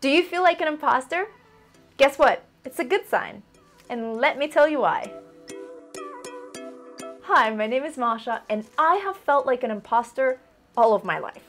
Do you feel like an imposter? Guess what? It's a good sign. And let me tell you why. Hi, my name is Masha, and I have felt like an imposter all of my life.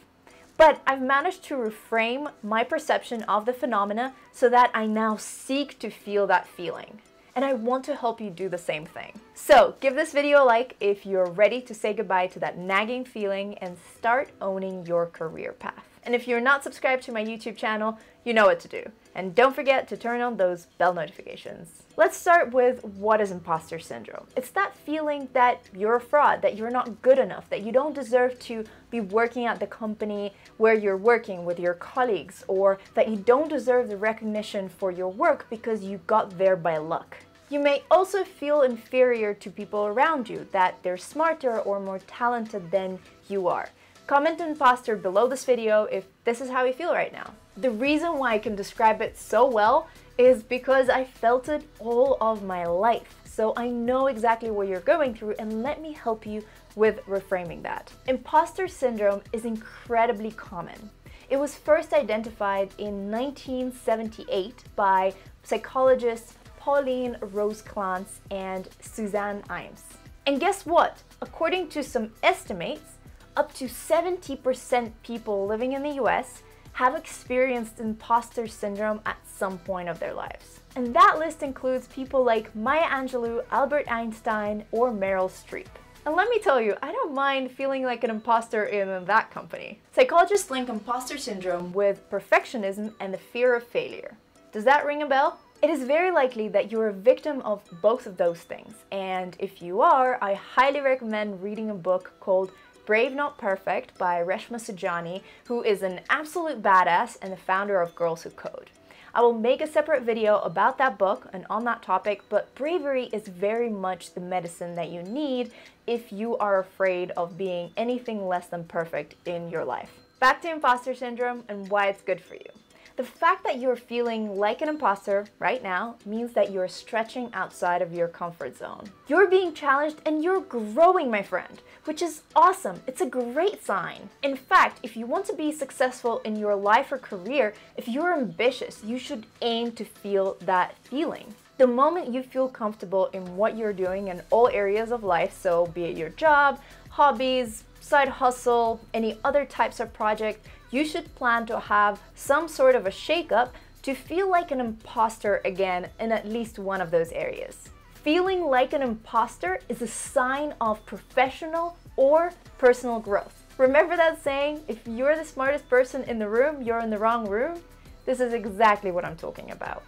But I've managed to reframe my perception of the phenomena so that I now seek to feel that feeling. And I want to help you do the same thing. So give this video a like if you're ready to say goodbye to that nagging feeling and start owning your career path. And if you're not subscribed to my YouTube channel, you know what to do. And don't forget to turn on those bell notifications. Let's start with what is imposter syndrome. It's that feeling that you're a fraud, that you're not good enough, that you don't deserve to be working at the company where you're working with your colleagues, or that you don't deserve the recognition for your work because you got there by luck. You may also feel inferior to people around you, that they're smarter or more talented than you are. Comment imposter below this video if this is how you feel right now. The reason why I can describe it so well is because I felt it all of my life. So I know exactly what you're going through, and let me help you with reframing that. Imposter syndrome is incredibly common. It was first identified in 1978 by psychologists Pauline, Clance, and Suzanne Imes. And guess what? According to some estimates, up to 70% people living in the US have experienced imposter syndrome at some point of their lives. And that list includes people like Maya Angelou, Albert Einstein, or Meryl Streep. And let me tell you, I don't mind feeling like an imposter in that company. Psychologists link imposter syndrome with perfectionism and the fear of failure. Does that ring a bell? It is very likely that you're a victim of both of those things. And if you are, I highly recommend reading a book called Brave Not Perfect by Reshma Saujani, who is an absolute badass and the founder of Girls Who Code. I will make a separate video about that book and on that topic, but bravery is very much the medicine that you need if you are afraid of being anything less than perfect in your life. Back to imposter syndrome and why it's good for you. The fact that you're feeling like an imposter right now means that you're stretching outside of your comfort zone. You're being challenged and you're growing, my friend, which is awesome. It's a great sign. In fact, if you want to be successful in your life or career, if you're ambitious, you should aim to feel that feeling. The moment you feel comfortable in what you're doing in all areas of life, so be it your job, hobbies, side hustle, any other types of project, you should plan to have some sort of a shakeup to feel like an imposter again in at least one of those areas. Feeling like an imposter is a sign of professional or personal growth. Remember that saying, if you're the smartest person in the room, you're in the wrong room? This is exactly what I'm talking about.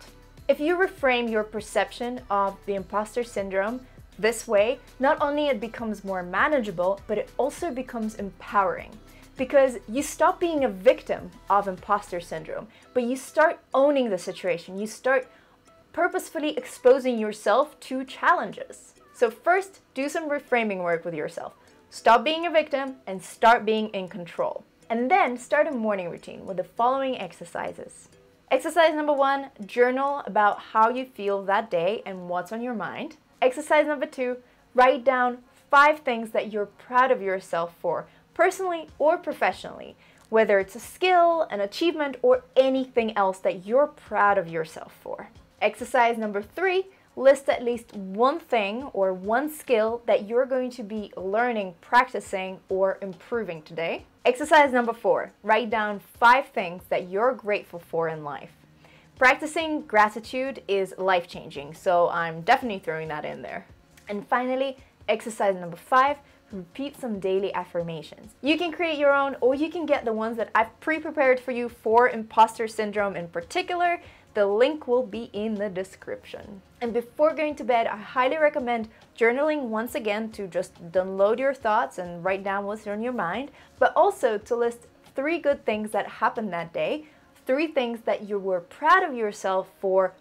If you reframe your perception of the imposter syndrome this way, not only it becomes more manageable, but it also becomes empowering. Because you stop being a victim of imposter syndrome, but you start owning the situation. You start purposefully exposing yourself to challenges. So first, do some reframing work with yourself. Stop being a victim and start being in control. And then start a morning routine with the following exercises. Exercise number 1, journal about how you feel that day and what's on your mind. Exercise number 2, write down 5 things that you're proud of yourself for, personally or professionally, whether it's a skill, an achievement, or anything else that you're proud of yourself for. Exercise number 3, list at least one thing or one skill that you're going to be learning, practicing, or improving today. Exercise number 4, write down 5 things that you're grateful for in life. Practicing gratitude is life-changing, so I'm definitely throwing that in there. And finally, exercise number 5, repeat some daily affirmations. You can create your own, or you can get the ones that I've pre-prepared for you for imposter syndrome in particular. The link will be in the description. And before going to bed, I highly recommend journaling once again to just download your thoughts and write down what's on your mind, but also to list 3 good things that happened that day, 3 things that you were proud of yourself for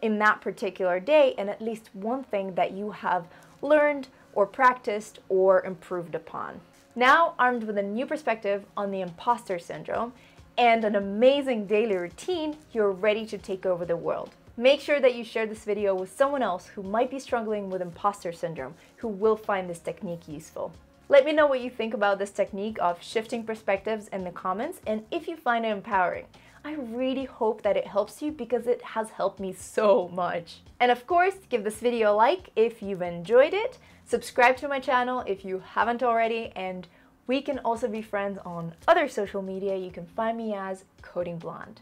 in that particular day, and at least 1 thing that you have learned or practiced or improved upon. Now, armed with a new perspective on the imposter syndrome and an amazing daily routine, you're ready to take over the world. Make sure that you share this video with someone else who might be struggling with imposter syndrome, who will find this technique useful. Let me know what you think about this technique of shifting perspectives in the comments, and if you find it empowering. I really hope that it helps you because it has helped me so much. And of course, give this video a like if you've enjoyed it, subscribe to my channel if you haven't already, and we can also be friends on other social media. You can find me as Coding Blonde.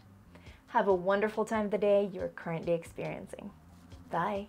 Have a wonderful time of the day you're currently experiencing. Bye.